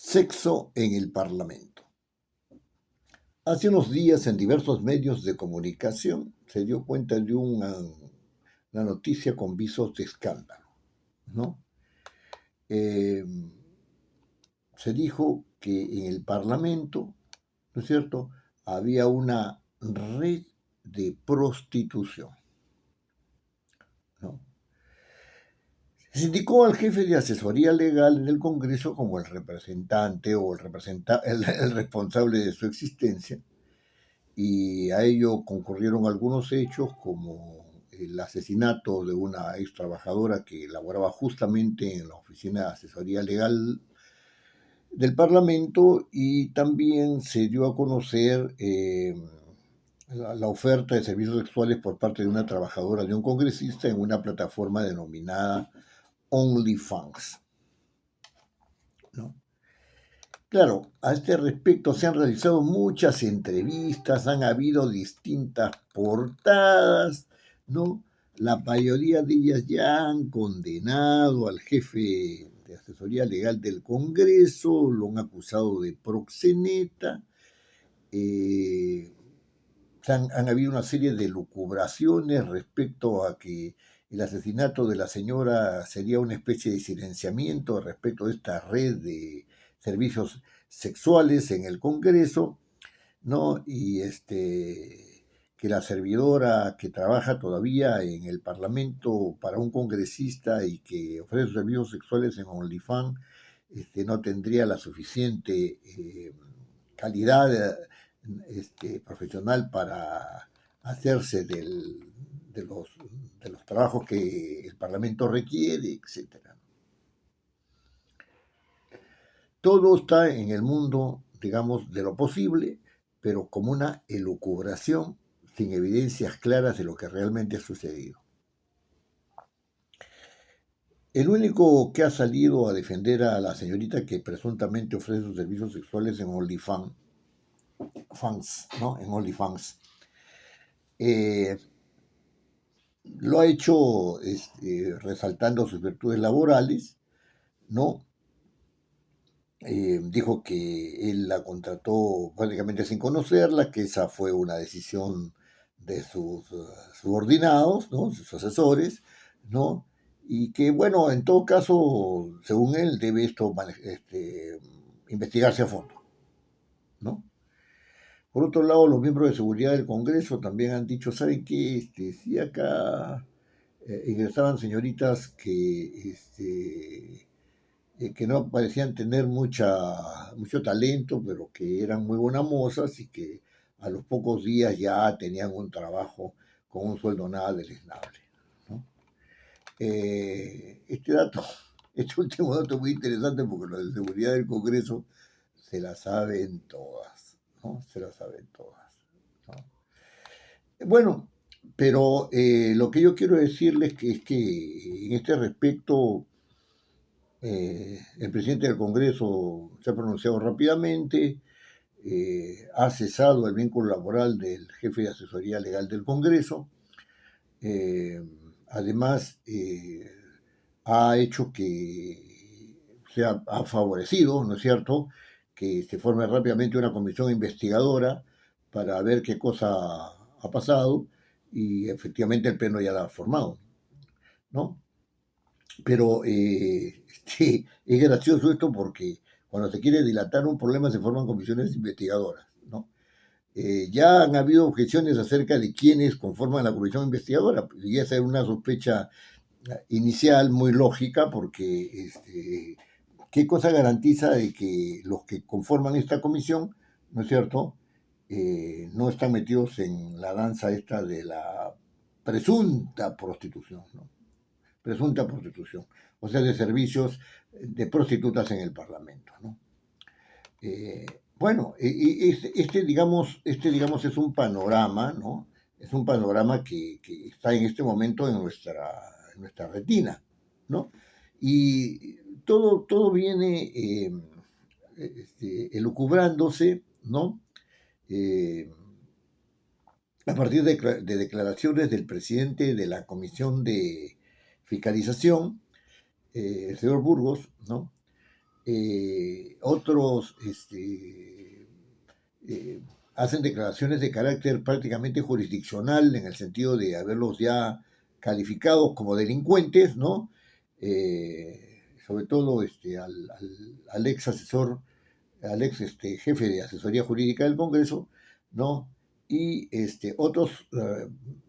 Sexo en el Parlamento. Hace unos días en diversos medios de comunicación se dio cuenta de una noticia con visos de escándalo, ¿no? Eh, Se dijo que en el Parlamento, ¿no es cierto?, había una red de prostitución, ¿no? Se indicó al jefe de asesoría legal en el Congreso como el representante o el responsable de su existencia, y a ello concurrieron algunos hechos como el asesinato de una ex trabajadora que laboraba justamente en la oficina de asesoría legal del Parlamento, y también se dio a conocer la oferta de servicios sexuales por parte de una trabajadora de un congresista en una plataforma denominada OnlyFans, ¿no? Claro, a este respecto se han realizado muchas entrevistas, han habido distintas portadas, ¿no? La mayoría de ellas ya han condenado al jefe de asesoría legal del Congreso, lo han acusado de proxeneta. eh, han habido una serie de lucubraciones respecto a que el asesinato de la señora sería una especie de silenciamiento respecto a esta red de servicios sexuales en el Congreso, ¿no? Y que la servidora que trabaja todavía en el Parlamento para un congresista y que ofrece servicios sexuales en OnlyFans, no tendría la suficiente calidad profesional para hacerse de, los, de los trabajos que el Parlamento requiere, etcétera. Todo está en el mundo, digamos, de lo posible, pero como una elucubración sin evidencias claras de lo que realmente ha sucedido. El único que ha salido a defender a la señorita que presuntamente ofrece sus servicios sexuales en OnlyFans, ¿no? En OnlyFans, lo ha hecho resaltando sus virtudes laborales, ¿no? Dijo que él la contrató prácticamente sin conocerla, que esa fue una decisión de sus subordinados, ¿no? Sus asesores, ¿no? Y que, bueno, en todo caso, según él, debe esto investigarse a fondo, ¿no? Por otro lado, los miembros de seguridad del Congreso también han dicho, ¿saben qué? Si acá ingresaban señoritas que no parecían tener mucho talento, pero que eran muy buenas mozas y que a los pocos días ya tenían un trabajo con un sueldo nada deleznable, ¿no? Este dato, este último dato es muy interesante porque los de seguridad del Congreso se la saben todas, ¿no? Se la saben todas, ¿no? Bueno, pero lo que yo quiero decirles es que en este respecto el presidente del Congreso se ha pronunciado rápidamente, ha cesado el vínculo laboral del jefe de asesoría legal del Congreso, eh, además ha hecho que ha favorecido, ¿no es cierto?, que se forme rápidamente una comisión investigadora para ver qué cosa ha pasado, y efectivamente el Pleno ya la ha formado, ¿no? Pero sí, es gracioso esto porque cuando se quiere dilatar un problema se forman comisiones investigadoras, ¿no? Ya han habido objeciones acerca de quiénes conforman la comisión investigadora, y esa era una sospecha inicial muy lógica porque ¿qué cosa garantiza de que los que conforman esta comisión, ¿no es cierto?, no están metidos en la danza esta de la presunta prostitución, ¿no? Presunta prostitución, o sea, de servicios de prostitutas en el Parlamento, ¿no? Eh, bueno, digamos, es un panorama, ¿no? Es un panorama que está en este momento en nuestra retina, ¿no? Y todo viene elucubrándose, ¿no? Eh, a partir de declaraciones del presidente de la Comisión de Fiscalización, el señor Burgos, ¿no? otros hacen declaraciones de carácter prácticamente jurisdiccional en el sentido de haberlos ya calificados como delincuentes, ¿no? Sobre todo al ex asesor, al ex jefe de asesoría jurídica del Congreso, ¿no? Y otros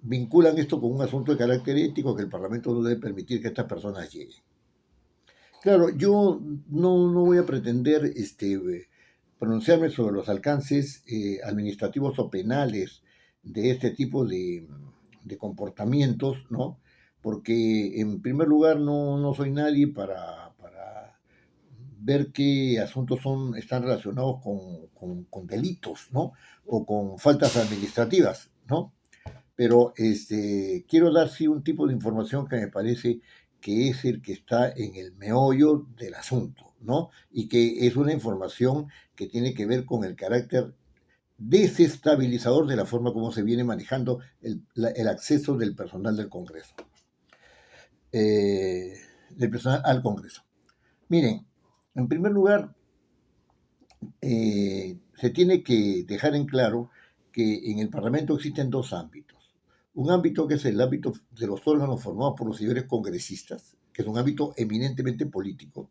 vinculan esto con un asunto de carácter ético que el Parlamento no debe permitir que estas personas lleguen. Claro, yo no voy a pretender pronunciarme sobre los alcances administrativos o penales de este tipo de comportamientos, ¿no? Porque en primer lugar no soy nadie para ver qué asuntos están relacionados con delitos, ¿no? O con faltas administrativas, ¿no? Pero quiero dar sí un tipo de información que me parece que es el que está en el meollo del asunto, ¿no? Y que es una información que tiene que ver con el carácter desestabilizador de la forma como se viene manejando el acceso del personal del Congreso, del personal al Congreso. Miren, en primer lugar, se tiene que dejar en claro que en el Parlamento existen dos ámbitos. Un ámbito que es el ámbito de los órganos formados por los señores congresistas, que es un ámbito eminentemente político,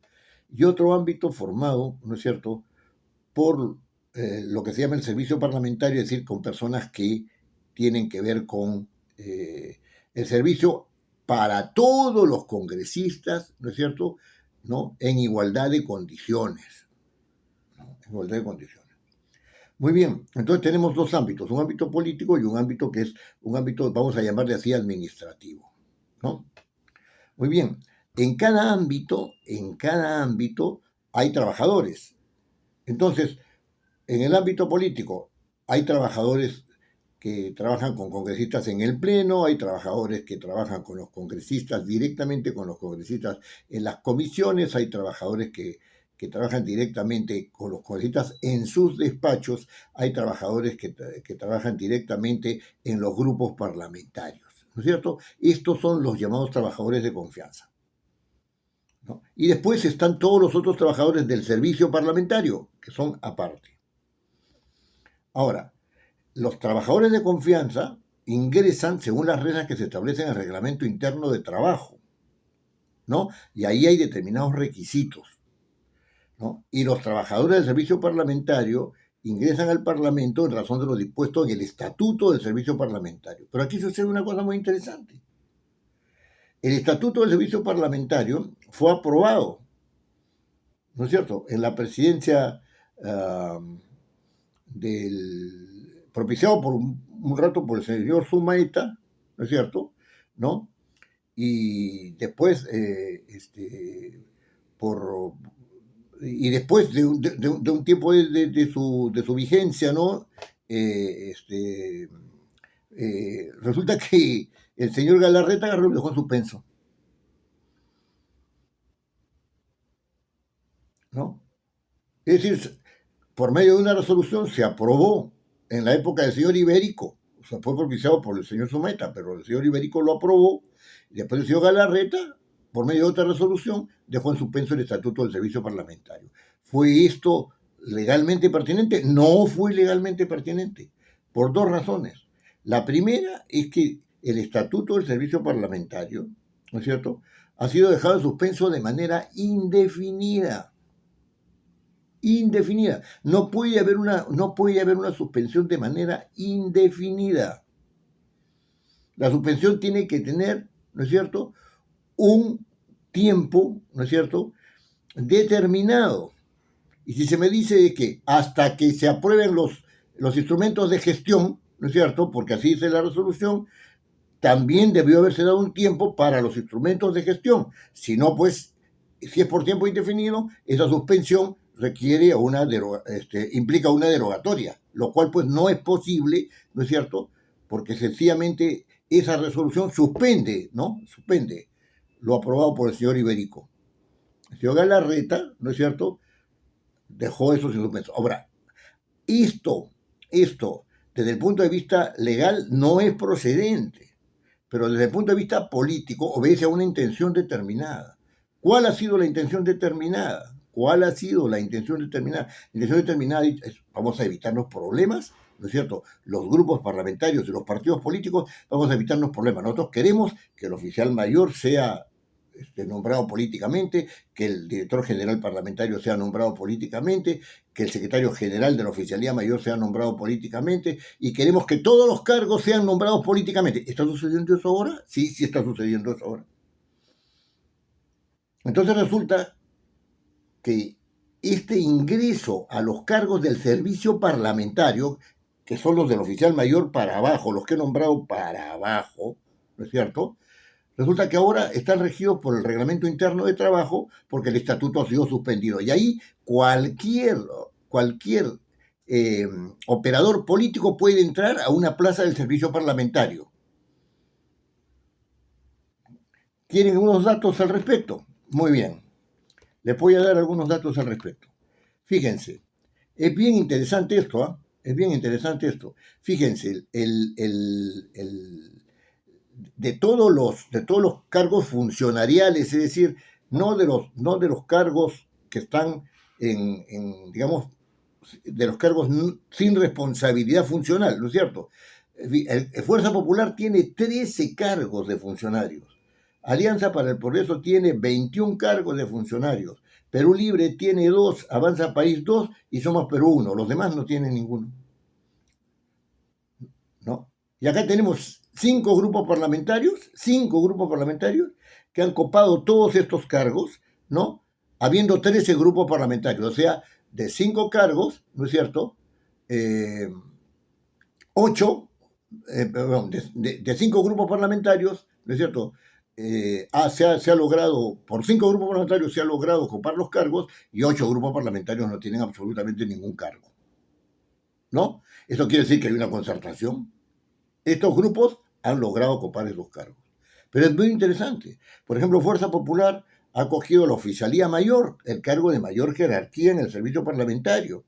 y otro ámbito formado, ¿no es cierto?, por lo que se llama el servicio parlamentario, es decir, con personas que tienen que ver con el servicio para todos los congresistas, ¿no es cierto?, ¿no?, en igualdad de condiciones, ¿no? En igualdad de condiciones. Muy bien, entonces tenemos dos ámbitos, un ámbito político y un ámbito que es un ámbito, vamos a llamarle así, administrativo, ¿no? Muy bien, en cada ámbito hay trabajadores. Entonces, en el ámbito político hay trabajadores que trabajan con congresistas en el Pleno, hay trabajadores que trabajan con los congresistas, directamente con los congresistas en las comisiones, hay trabajadores que trabajan directamente con los congresistas en sus despachos, hay trabajadores que trabajan directamente en los grupos parlamentarios, ¿no es cierto? Estos son los llamados trabajadores de confianza, ¿no? Y después están todos los otros trabajadores del servicio parlamentario, que son aparte. Ahora, los trabajadores de confianza ingresan según las reglas que se establecen en el reglamento interno de trabajo, ¿no? Y ahí hay determinados requisitos, ¿no? Y los trabajadores del servicio parlamentario ingresan al Parlamento en razón de lo dispuesto en el Estatuto del Servicio Parlamentario. Pero aquí sucede una cosa muy interesante. El Estatuto del Servicio Parlamentario fue aprobado, ¿no es cierto?, en la presidencia propiciado por un rato por el señor Sumaeta, ¿no es cierto?, ¿no? Y después, después de un tiempo de su vigencia, ¿no? Resulta que el señor Galarreta agarró y lo dejó en suspenso, ¿no? Es decir, por medio de una resolución se aprobó en la época del señor Ibérico, o sea, fue propiciado por el señor Sumeta, pero el señor Ibérico lo aprobó, y después el señor Galarreta, por medio de otra resolución, dejó en suspenso el Estatuto del Servicio Parlamentario. ¿Fue esto legalmente pertinente? No fue legalmente pertinente, por dos razones. La primera es que el Estatuto del Servicio Parlamentario, ¿no es cierto?, ha sido dejado en suspenso de manera indefinida. Indefinida. No puede haber una suspensión de manera indefinida. La suspensión tiene que tener, ¿no es cierto?, un tiempo, ¿no es cierto?, determinado. Y si se me dice que hasta que se aprueben los instrumentos de gestión, ¿no es cierto?, porque así dice la resolución, también debió haberse dado un tiempo para los instrumentos de gestión. Si no, pues, si es por tiempo indefinido, esa suspensión requiere implica una derogatoria, lo cual pues no es posible, ¿no es cierto?, porque sencillamente esa resolución suspende, ¿no?, suspende lo aprobado por el señor Ibérico. El señor Galarreta, ¿no es cierto?, dejó esos instrumentos. Ahora, esto, desde el punto de vista legal, no es procedente, pero desde el punto de vista político obedece a una intención determinada. ¿Cuál ha sido la intención determinada? ¿Cuál ha sido la intención determinada? La intención determinada es, vamos a evitarnos problemas, ¿no es cierto? Los grupos parlamentarios y los partidos políticos vamos a evitarnos problemas. Nosotros queremos que el oficial mayor sea nombrado políticamente, que el director general parlamentario sea nombrado políticamente, que el secretario general de la Oficialía Mayor sea nombrado políticamente, y queremos que todos los cargos sean nombrados políticamente. ¿Está sucediendo eso ahora? Sí, sí está sucediendo eso ahora. Entonces resulta que este ingreso a los cargos del servicio parlamentario, que son los del oficial mayor para abajo, los que he nombrado para abajo, ¿no es cierto? Resulta que ahora están regidos por el reglamento interno de trabajo porque el estatuto ha sido suspendido. Y ahí cualquier eh, operador político puede entrar a una plaza del servicio parlamentario. ¿Quieren unos datos al respecto? Muy bien. Les voy a dar algunos datos al respecto. Fíjense, es bien interesante esto, ¿eh? Es bien interesante esto. Fíjense, de todos los cargos funcionariales, es decir, no de los cargos que están digamos, de los cargos sin responsabilidad funcional, ¿no es cierto? Fuerza Popular tiene 13 cargos de funcionarios. Alianza para el Progreso tiene 21 cargos de funcionarios. Perú Libre tiene 2, Avanza País 2 y Somos Perú 1. Los demás no tienen ninguno, ¿no? Y acá tenemos 5 grupos parlamentarios que han copado todos estos cargos, ¿no? Habiendo 13 grupos parlamentarios, o sea, de 5 cargos, ¿no es cierto? 8, perdón, de 5 grupos parlamentarios, ¿no es cierto? Se ha logrado, por 5 grupos parlamentarios se ha logrado ocupar los cargos y 8 grupos parlamentarios no tienen absolutamente ningún cargo, ¿no? Eso quiere decir que hay una concertación. Estos grupos han logrado ocupar esos cargos. Pero es muy interesante. Por ejemplo, Fuerza Popular ha cogido la oficialía mayor, el cargo de mayor jerarquía en el servicio parlamentario.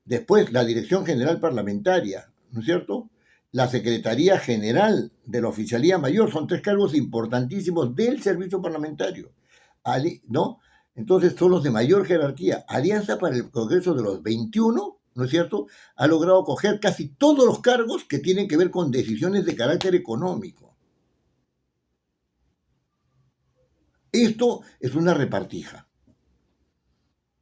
Después, la Dirección General Parlamentaria, ¿no es cierto? La Secretaría General de la Oficialía Mayor, son 3 cargos importantísimos del servicio parlamentario, ¿no? Entonces son los de mayor jerarquía. Alianza para el Congreso de los 21, ¿no es cierto?, ha logrado coger casi todos los cargos que tienen que ver con decisiones de carácter económico. Esto es una repartija.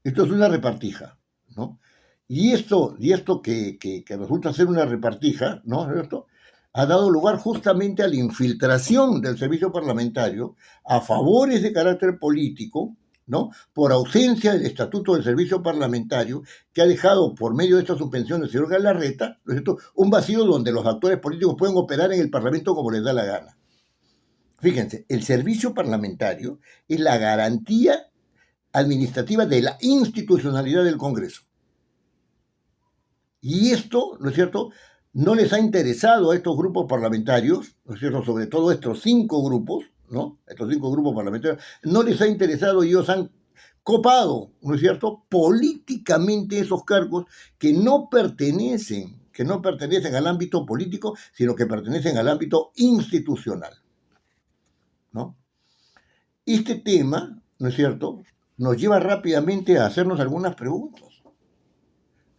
Esto es una repartija, ¿no? Y esto que resulta ser una repartija, ¿no es cierto?, ha dado lugar justamente a la infiltración del servicio parlamentario a favores de carácter político, ¿no?, por ausencia del estatuto del servicio parlamentario, que ha dejado por medio de esta suspensión del señor Galarreta, ¿no es cierto?, un vacío donde los actores políticos pueden operar en el Parlamento como les da la gana. Fíjense, el servicio parlamentario es la garantía administrativa de la institucionalidad del Congreso. Y esto, ¿no es cierto?, no les ha interesado a estos grupos parlamentarios, ¿no es cierto?, sobre todo estos 5 grupos, ¿no?, estos 5 grupos parlamentarios, no les ha interesado y ellos han copado, ¿no es cierto?, políticamente esos cargos que no pertenecen al ámbito político, sino que pertenecen al ámbito institucional, ¿no? Este tema, ¿no es cierto?, nos lleva rápidamente a hacernos algunas preguntas,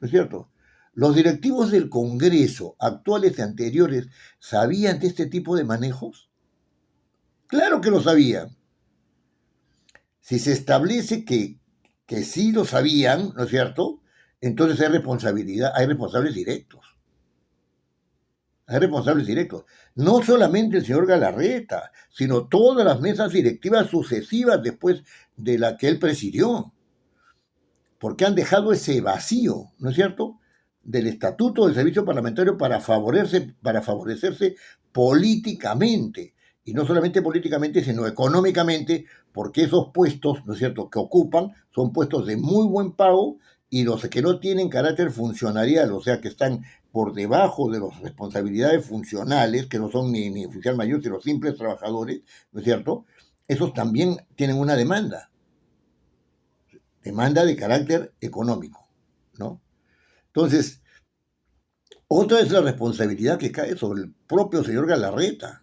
¿no es cierto? ¿Los directivos del Congreso, actuales y anteriores, sabían de este tipo de manejos? Claro que lo sabían. Si se establece que sí lo sabían, ¿no es cierto?, entonces hay responsabilidad, hay responsables directos. Hay responsables directos. No solamente el señor Galarreta, sino todas las mesas directivas sucesivas después de la que él presidió. Porque han dejado ese vacío, ¿no es cierto?, del estatuto del servicio parlamentario para favorecerse políticamente. Y no solamente políticamente, sino económicamente, porque esos puestos, ¿no es cierto?, que ocupan son puestos de muy buen pago y los que no tienen carácter funcionarial, o sea, que están por debajo de las responsabilidades funcionales, que no son ni oficial mayor, sino simples trabajadores, ¿no es cierto?, esos también tienen una demanda de carácter económico, ¿no? Entonces, otra es la responsabilidad que cae sobre el propio señor Galarreta,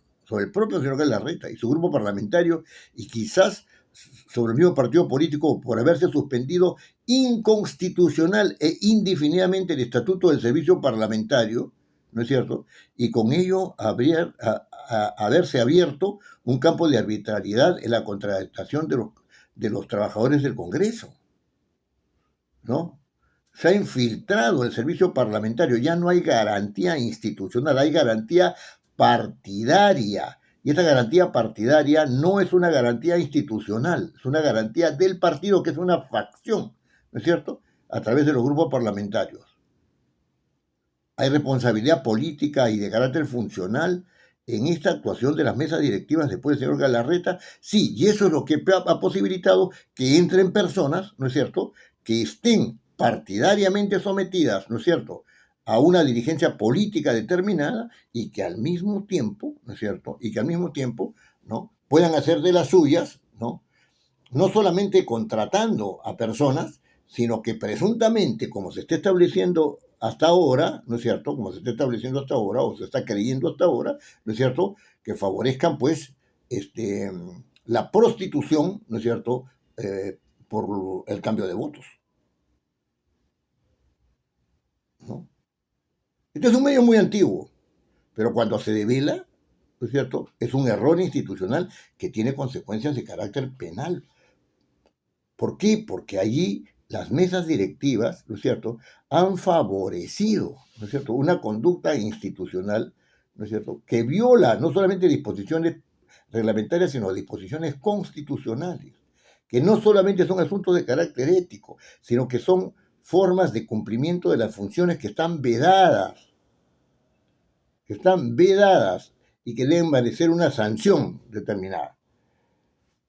y su grupo parlamentario, y quizás sobre el mismo partido político por haberse suspendido inconstitucional e indefinidamente el estatuto del servicio parlamentario, ¿no es cierto? Y con ello haberse abierto un campo de arbitrariedad en la contratación de los trabajadores del Congreso, ¿no? Se ha infiltrado el servicio parlamentario, ya no hay garantía institucional, hay garantía partidaria. Y esa garantía partidaria no es una garantía institucional, es una garantía del partido, que es una facción, ¿no es cierto?, a través de los grupos parlamentarios. Hay responsabilidad política y de carácter funcional en esta actuación de las mesas directivas después del señor Galarreta, sí, y eso es lo que ha posibilitado que entren personas, ¿no es cierto?, que estén partidariamente sometidas, ¿no es cierto?, a una dirigencia política determinada y que al mismo tiempo, ¿no es cierto?, y que al mismo tiempo, ¿no?, puedan hacer de las suyas, ¿no?, no solamente contratando a personas, sino que presuntamente, como se está estableciendo hasta ahora, ¿no es cierto?, como se está estableciendo hasta ahora, o se está creyendo hasta ahora, ¿no es cierto?, que favorezcan, pues, la prostitución, ¿no es cierto?, por el cambio de votos, ¿no? Este es un medio muy antiguo, pero cuando se devela, ¿no es cierto?, es un error institucional que tiene consecuencias de carácter penal. ¿Por qué? Porque allí las mesas directivas, ¿no es cierto?, han favorecido, ¿no es cierto?, una conducta institucional, ¿no es cierto?, que viola no solamente disposiciones reglamentarias, sino disposiciones constitucionales, que no solamente son asuntos de carácter ético, sino que son formas de cumplimiento de las funciones que están vedadas y que deben merecer una sanción determinada.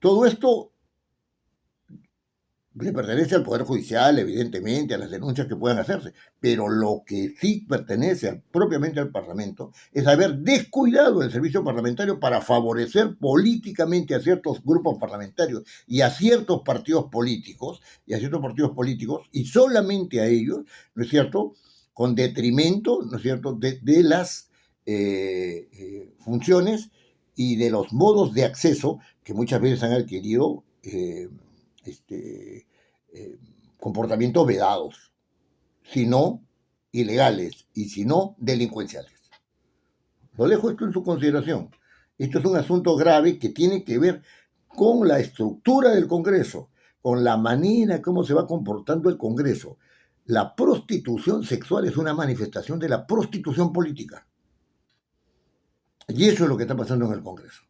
Todo esto le pertenece al Poder Judicial, evidentemente, a las denuncias que puedan hacerse, pero lo que sí pertenece propiamente al Parlamento es haber descuidado el servicio parlamentario para favorecer políticamente a ciertos grupos parlamentarios y a ciertos partidos políticos, y solamente a ellos, ¿no es cierto?, con detrimento, ¿no es cierto?, de las funciones y de los modos de acceso que muchas veces han adquirido este, comportamientos vedados, sino ilegales y si no delincuenciales. Lo dejo esto en su consideración. Esto es un asunto grave que tiene que ver con la estructura del Congreso, con la manera como se va comportando el Congreso. La prostitución sexual es una manifestación de la prostitución política. Y eso es lo que está pasando en el Congreso.